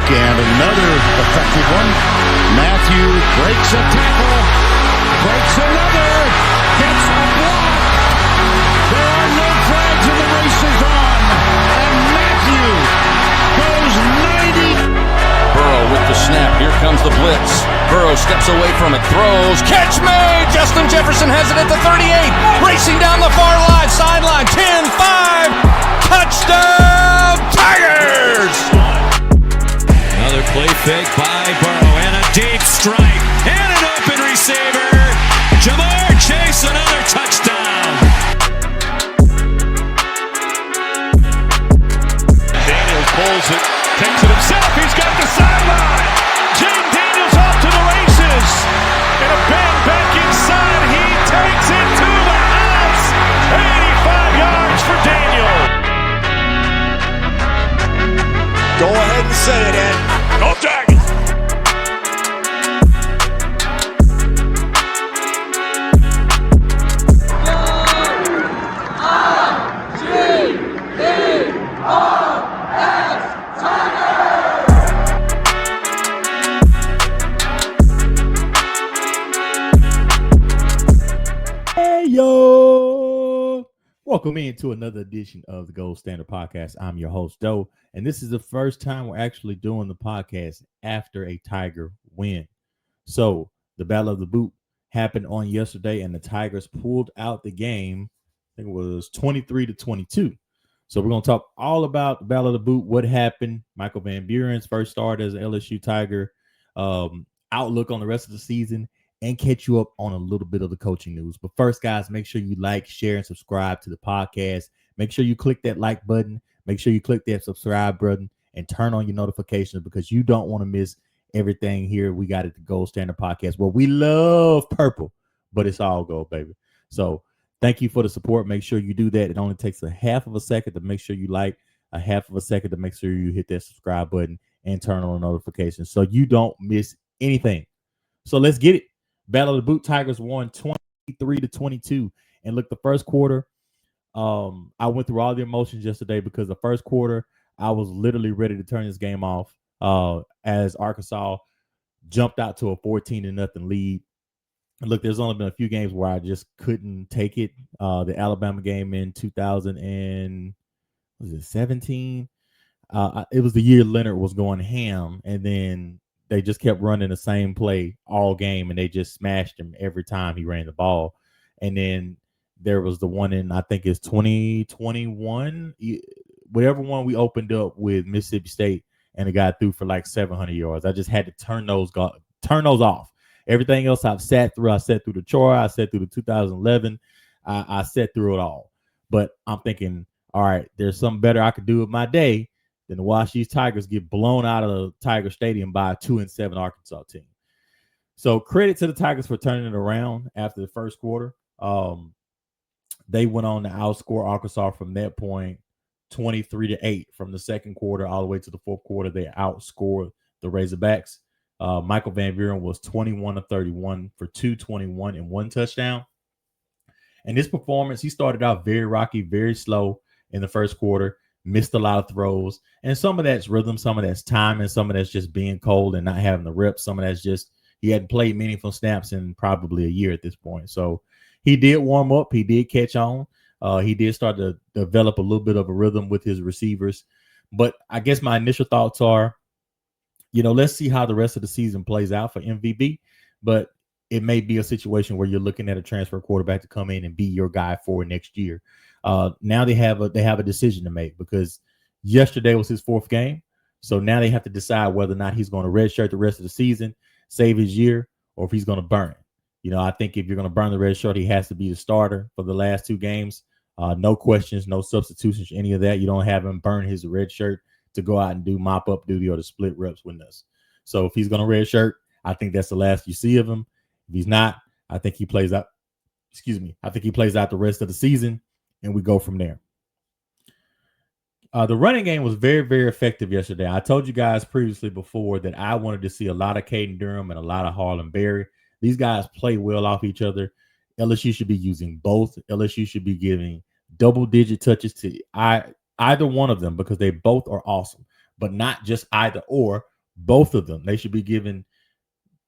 and another effective one. Matthew breaks a tackle, breaks another, gets a block. There are no flags and the race is on. And Matthew goes 90. Burrow with the snap. Here comes the blitz. Burrow steps away from it, throws, catch made! Justin Jefferson has it at the 38, racing down the far line, sideline, 10-5, touchdown, Tigers! Another play fake by Burrow, and a deep strike, and an open receiver, Jamar Chase, another touchdown! Daniels pulls it, takes it himself, he's got the sideline! Jane Daniels off to the races, and a bang back inside, he takes it to the house, 85 yards for Daniel. Go ahead and say it, Ed. Go Tigers! Welcome into another edition of the Gold Standard Podcast. I'm your host, Doe, and this is the first time we're actually doing the podcast after a Tiger win. So the Battle of the Boot happened on yesterday, and the Tigers pulled out the game. I think it was 23-22. So we're going to talk all about the Battle of the Boot, what happened, Michael Van Buren's first start as an LSU Tiger, outlook on the rest of the season, and catch you up on a little bit of the coaching news. But first, guys, make sure you like, share, and subscribe to the podcast. Make sure you click that like button. Make sure you click that subscribe button and turn on your notifications because you don't want to miss everything here we got at the Gold Standard Podcast. Well, we love purple, but it's all gold, baby. So thank you for the support. Make sure you do that. It only takes a half of a second to make sure you like, a half of a second to make sure you hit that subscribe button and turn on the notifications so you don't miss anything. So let's get it. Battle of the Boot, Tigers won 23-22. And look, the first quarter, I went through all the emotions yesterday because the first quarter, I was literally ready to turn this game off as Arkansas jumped out to a 14-0 lead. And look, there's only been a few games where I just couldn't take it. The Alabama game in 2017. It was the year Leonard was going ham, and then they just kept running the same play all game, and they just smashed him every time he ran the ball. And then there was the one in, I think it's 2021, whatever one we opened up with Mississippi State, and the guy threw for like 700 yards. I just had to turn those off. Everything else I've sat through. I sat through the Troy. I sat through the 2011. I sat through it all. But I'm thinking, all right, there's something better I could do with my day than to watch these Tigers get blown out of Tiger Stadium by a 2-7 Arkansas team. So credit to the Tigers for turning it around after the first quarter. They went on to outscore Arkansas from that point 23-8 from the second quarter all the way to the fourth quarter. They outscored the Razorbacks. Michael Van Buren was 21-31 for 221 and 1 touchdown. And this performance, he started out very rocky, very slow in the first quarter. Missed a lot of throws, and some of that's rhythm, some of that's time, and some of that's just being cold and not having the reps. Some of that's just he hadn't played meaningful snaps in probably a year at this point. So he did warm up. He did catch on. He did start to develop a little bit of a rhythm with his receivers. But I guess my initial thoughts are, let's see how the rest of the season plays out for MVB. But it may be a situation where you're looking at a transfer quarterback to come in and be your guy for next year. Now they have a decision to make because yesterday was his fourth game. So now they have to decide whether or not he's going to redshirt the rest of the season, save his year, or if he's going to burn it. I think if you're going to burn the red shirt, he has to be the starter for the last two games. No questions, no substitutions, any of that. You don't have him burn his red shirt to go out and do mop-up duty or to split reps with us. So if he's going to red shirt, I think that's the last you see of him. If he's not, I think he plays out. I think he plays out the rest of the season, and we go from there. The running game was very, very effective yesterday. I told you guys previously before that I wanted to see a lot of Caden Durham and a lot of Harlan Berry. These guys play well off each other. LSU should be using both. LSU should be giving double-digit touches to either one of them because they both are awesome, but not just either or. both of them. They should be given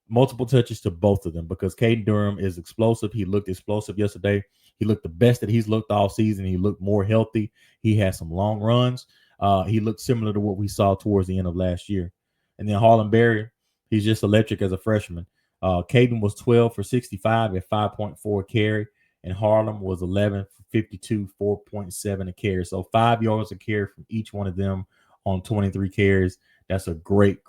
multiple touches to both of them because Caden Durham is explosive. He looked explosive yesterday. He looked the best that he's looked all season. He looked more healthy. He had some long runs. He looked similar to what we saw towards the end of last year. And then Harlan Berry, he's just electric as a freshman. Caden was 12 for 65 at 5.4 carry, and Harlan was 11 for 52, 4.7 a carry. So 5 yards a carry from each one of them on 23 carries. That's a great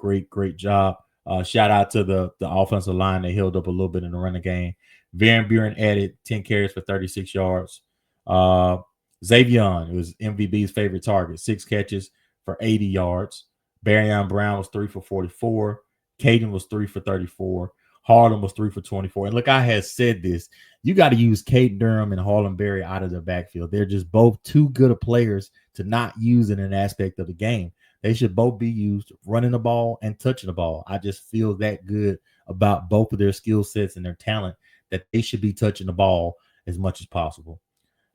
job. Shout out to the offensive line. They held up a little bit in the running game. Van Buren added 10 carries for 36 yards. Xavion was MVB's favorite target, 6 catches for 80 yards. Barryon Brown was 3 for 44. Caden was 3 for 34. Harlan was 3 for 24. And look, I had said this. You got to use Caden Durham and Harlan Berry out of the backfield. They're just both too good of players to not use in an aspect of the game. They should both be used running the ball and touching the ball. I just feel that good about both of their skill sets and their talent that they should be touching the ball as much as possible.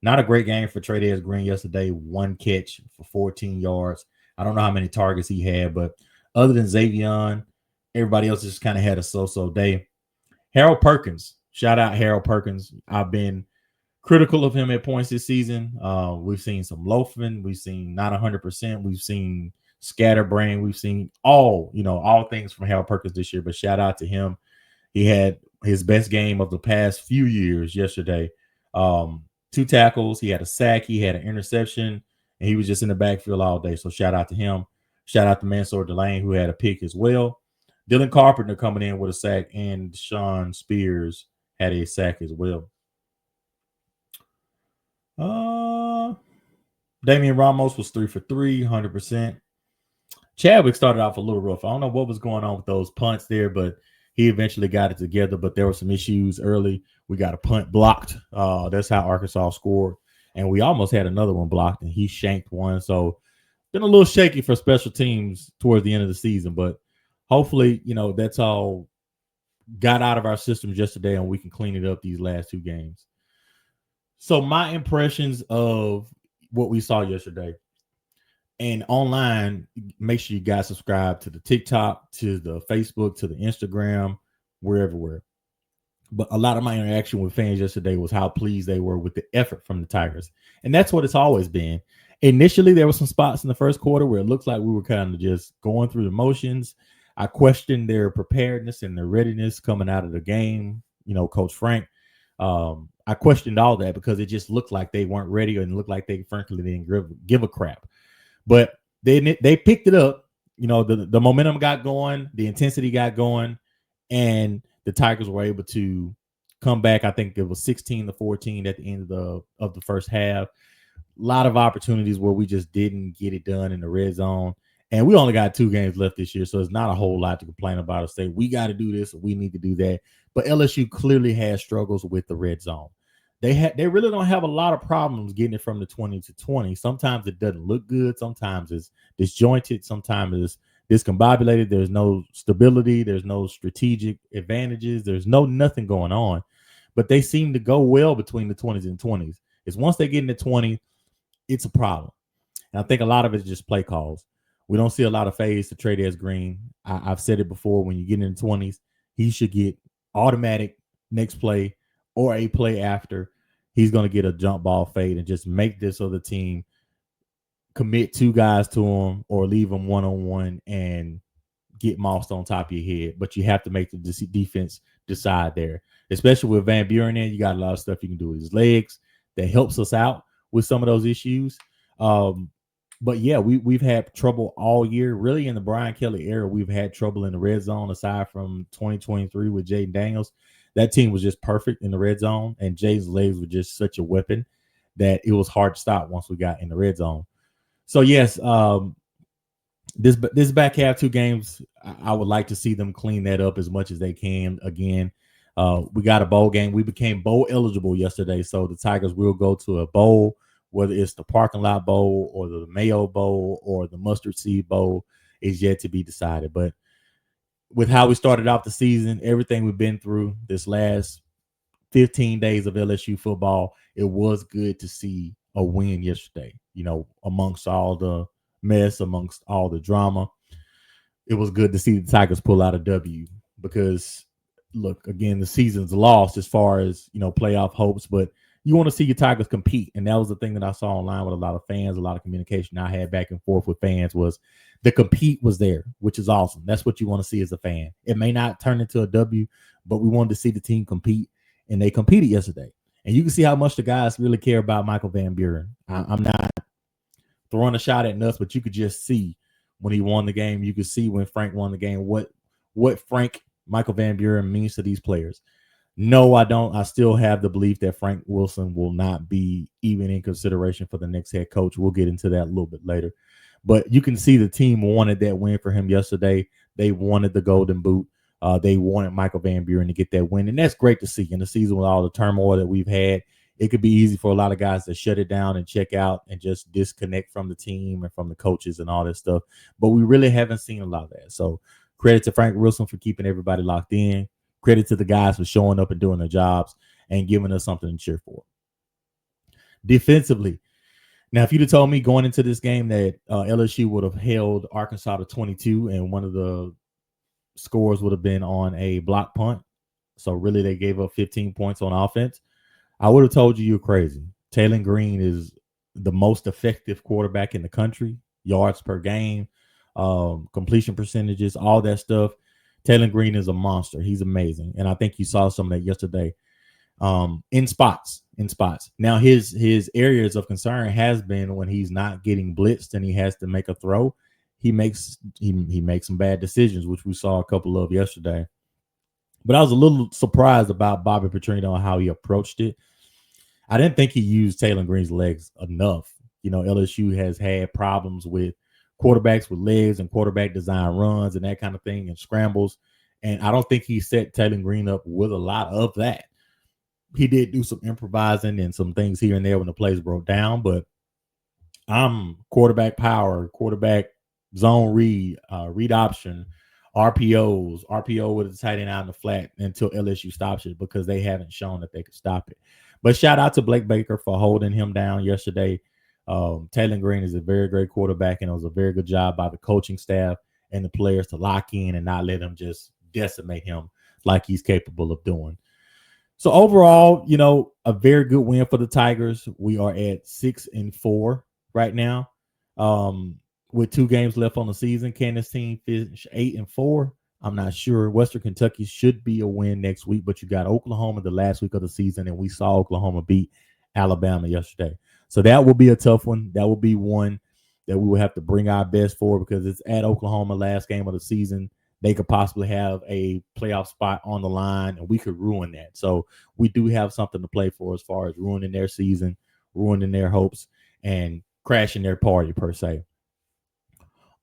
Not a great game for Tre'Davious Green yesterday. 1 catch for 14 yards. I don't know how many targets he had, but other than Xavion, everybody else just kind of had a so-so day. Harold Perkins. Shout out Harold Perkins. I've been critical of him at points this season. We've seen some loafing. We've seen not 100%. We've seen scatterbrain. We've seen all things from Harold Perkins this year, but shout out to him. He had his best game of the past few years yesterday. 2 tackles. He had a sack. He had an interception, and he was just in the backfield all day. So shout out to him. Shout out to Mansour Delane, who had a pick as well. Dylan Carpenter coming in with a sack, and Sean Spears had a sack as well. Damian Ramos was 3 for 3, 100%. Chadwick started off a little rough. I don't know what was going on with those punts there, but he eventually got it together. But there were some issues early. We got a punt blocked. That's how Arkansas scored. And we almost had another one blocked, and he shanked one. So been a little shaky for special teams towards the end of the season. But hopefully, that's all got out of our systems yesterday, and we can clean it up these last 2 games. So my impressions of what we saw yesterday. And online, make sure you guys subscribe to the TikTok, to the Facebook, to the Instagram. We're everywhere. But a lot of my interaction with fans yesterday was how pleased they were with the effort from the Tigers. And that's what it's always been. Initially, there were some spots in the first quarter where it looked like we were kind of just going through the motions. I questioned their preparedness and their readiness coming out of the game. Coach Frank. I questioned all that because it just looked like they weren't ready and looked like they frankly didn't give a crap. But they picked it up. The momentum got going, the intensity got going, and the Tigers were able to come back. I think it was 16-14 at the end of the first half. A lot of opportunities where we just didn't get it done in the red zone. And we only got 2 games left this year, so it's not a whole lot to complain about or say we got to do this or we need to do that. But LSU clearly has struggles with the red zone. They really don't have a lot of problems getting it from the 20 to 20. Sometimes it doesn't look good. Sometimes it's disjointed. Sometimes it's discombobulated. There's no stability. There's no strategic advantages. There's nothing going on. But they seem to go well between the 20s and 20s. It's once they get in the 20, it's a problem. And I think a lot of it is just play calls. We don't see a lot of fades to Tre'Davious Green. I've said it before. When you get in the 20s, he should get automatic next play or a play after. He's going to get a jump ball fade and just make this other team commit 2 guys to him or leave him one-on-one and get mossed on top of your head. But you have to make the defense decide there. Especially with Van Buren there, you got a lot of stuff you can do with his legs that helps us out with some of those issues. But yeah, we've had trouble all year. Really, in the Brian Kelly era, we've had trouble in the red zone aside from 2023 with Jaden Daniels. That team was just perfect in the red zone, and Jay's legs were just such a weapon that it was hard to stop once we got in the red zone. So yes, this back half 2 games, I would like to see them clean that up as much as they can. Again, we got a bowl game. We became bowl eligible yesterday, so the Tigers will go to a bowl. Whether it's the Parking Lot Bowl or the Mayo Bowl or the Mustard Seed Bowl is yet to be decided. But with how we started off the season, everything we've been through this last 15 days of LSU football, it was good to see a win yesterday, amongst all the mess, amongst all the drama. it was good to see the Tigers pull out a W because, look, again, the season's lost as far as, playoff hopes, but you want to see your Tigers compete. And that was the thing that I saw online with a lot of fans, a lot of communication I had back and forth with fans was the compete was there, which is awesome. That's what you want to see as a fan. It may not turn into a W, but we wanted to see the team compete, and they competed yesterday. And you can see how much the guys really care about Michael Van Buren. I'm not throwing a shot at nuts, but you could just see when he won the game. You could see when Frank won the game what Michael Van Buren means to these players. No, I don't. I still have the belief that Frank Wilson will not be even in consideration for the next head coach. We'll get into that a little bit later. But you can see the team wanted that win for him yesterday. They wanted the Golden Boot. They wanted Michael Van Buren to get that win. And that's great to see in the season with all the turmoil that we've had. It could be easy for a lot of guys to shut it down and check out and just disconnect from the team and from the coaches and all that stuff. But we really haven't seen a lot of that. So credit to Frank Wilson for keeping everybody locked in. Credit to the guys for showing up and doing their jobs and giving us something to cheer for. Defensively, now, if you'd have told me going into this game that LSU would have held Arkansas to 22 and one of the scores would have been on a block punt, so really they gave up 15 points on offense, I would have told you you're crazy. Taylor Green is the most effective quarterback in the country, yards per game, completion percentages, all that stuff. Taylor Green is a monster. He's amazing. And I think you saw some of that yesterday in spots. Now, his areas of concern has been when he's not getting blitzed and he has to make a throw. He makes some bad decisions, which we saw a couple of yesterday. But I was a little surprised about Bobby Petrino and how he approached it. I didn't think he used Taylor Green's legs enough. LSU has had problems with quarterbacks with legs and quarterback design runs and that kind of thing and scrambles. And I don't think he set Taylor Green up with a lot of that. He did do some improvising and some things here and there when the plays broke down, but I'm quarterback power, quarterback zone read, read option, RPO with the tight end out in the flat until LSU stops it because they haven't shown that they could stop it. But shout out to Blake Baker for holding him down yesterday. Taylor Green is a very great quarterback, and it was a very good job by the coaching staff and the players to lock in and not let him just decimate him like he's capable of doing. So overall, a very good win for the Tigers. We are at 6-4 right now. With 2 games left on the season, can this team finish 8-4? I'm not sure. Western Kentucky should be a win next week, but you got Oklahoma the last week of the season, and we saw Oklahoma beat Alabama yesterday. So that will be a tough one. That will be one that we will have to bring our best for because it's at Oklahoma, last game of the season. They could possibly have a playoff spot on the line, and we could ruin that. So we do have something to play for as far as ruining their season, ruining their hopes, and crashing their party, per se.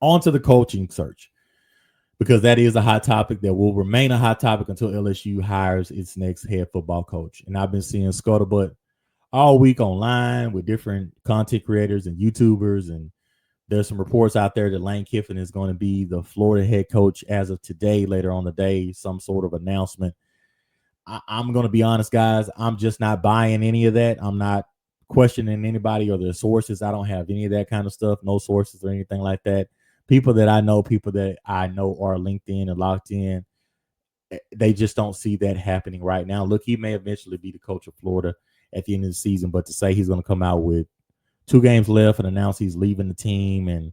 On to the coaching search, because that is a hot topic that will remain a hot topic until LSU hires its next head football coach. And I've been seeing scuttlebutt all week online with different content creators and YouTubers, and there's some reports out there that Lane Kiffin is going to be the Florida head coach as of today, later on the day, some sort of announcement. I'm going to be honest, guys. I'm just not buying any of that. I'm not questioning anybody or their sources. I don't have any of that kind of stuff, no sources or anything like that. People that I know are linked in and locked in, they just don't see that happening right now. Look, he may eventually be the coach of Florida at the end of the season, but to say he's going to come out with 2 games left and announce he's leaving the team, and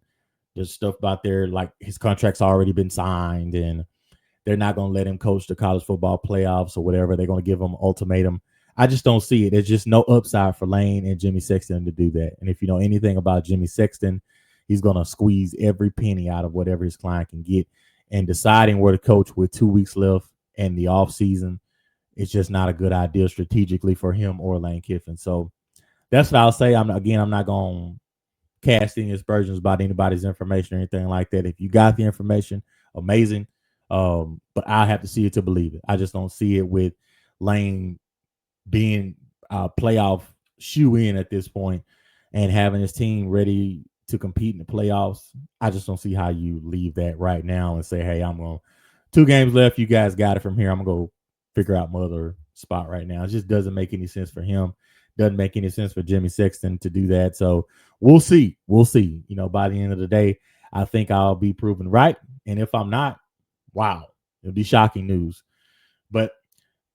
there's stuff about there like his contract's already been signed and they're not going to let him coach the college football playoffs or whatever. They're going to give him an ultimatum. I just don't see it. There's just no upside for Lane and Jimmy Sexton to do that. And if you know anything about Jimmy Sexton, he's going to squeeze every penny out of whatever his client can get. And deciding where to coach with 2 weeks left and the offseason, it's just not a good idea strategically for him or Lane Kiffin. So that's what I'll say. I'm not going to cast any aspersions about anybody's information or anything like that. If you got the information, amazing. But I have to see it to believe it. I just don't see it with Lane being a playoff shoe-in at this point and having his team ready to compete in the playoffs. I just don't see how you leave that right now and say, hey, I'm going 2 games left. You guys got it from here. I'm going to go figure out my other spot right now. It just doesn't make any sense for him. Doesn't make any sense for Jimmy Sexton to do that. So we'll see. By the end of the day, I think I'll be proven right. And if I'm not, wow, it'll be shocking news. But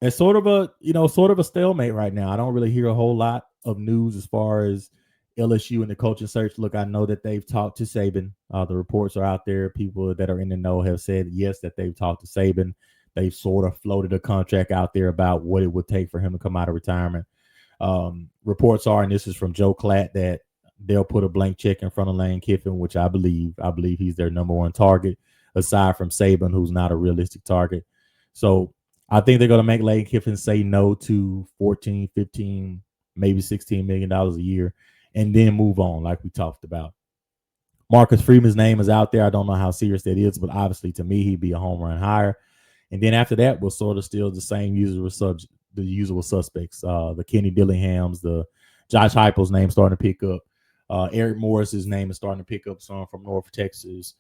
it's sort of a stalemate right now. I don't really hear a whole lot of news as far as LSU and the coaching search. Look, I know that they've talked to Saban. The reports are out there. People that are in the know have said, yes, that they've talked to Saban. They've sort of floated a contract out there about what it would take for him to come out of retirement. Reports are, and this is from Geauxld, that they'll put a blank check in front of Lane Kiffin, which I believe he's their number one target, aside from Saban, who's not a realistic target. So I think they're going to make Lane Kiffin say no to 14, 15, maybe $16 million a year, and then move on, like we talked about. Marcus Freeman's name is out there. I don't know how serious that is, but obviously to me, he'd be a home run hire. And then after that, we're sort of still the same usual suspects. The Kenny Dillinghams, the Josh Heupel's name starting to pick up. Eric Morris's name is starting to pick up some from North Texas.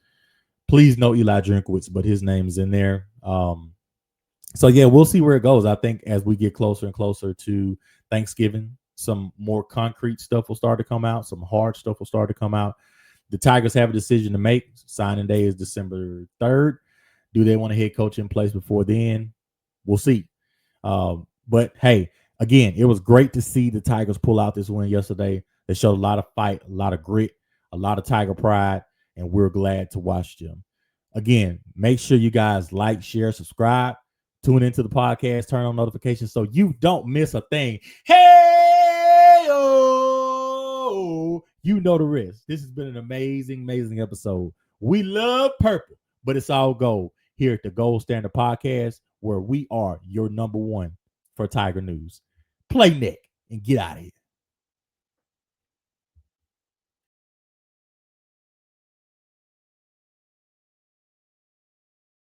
Please no Eli Drinkwitz, but his name is in there. So, yeah, we'll see where it goes. I think as we get closer and closer to Thanksgiving, some more concrete stuff will start to come out. Some hard stuff will start to come out. The Tigers have a decision to make. Signing day is December 3rd. Do they want a head coach in place before then? We'll see. But, hey, again, it was great to see the Tigers pull out this win yesterday. They showed a lot of fight, a lot of grit, a lot of Tiger pride, and we're glad to watch them. Again, make sure you guys like, share, subscribe. Tune into the podcast, turn on notifications so you don't miss a thing. Hey, you know the rest. This has been an amazing, amazing episode. We love purple, but it's all gold here at the Gold Standard Podcast, where we are your number one for Tiger news. Play neck and get out of here.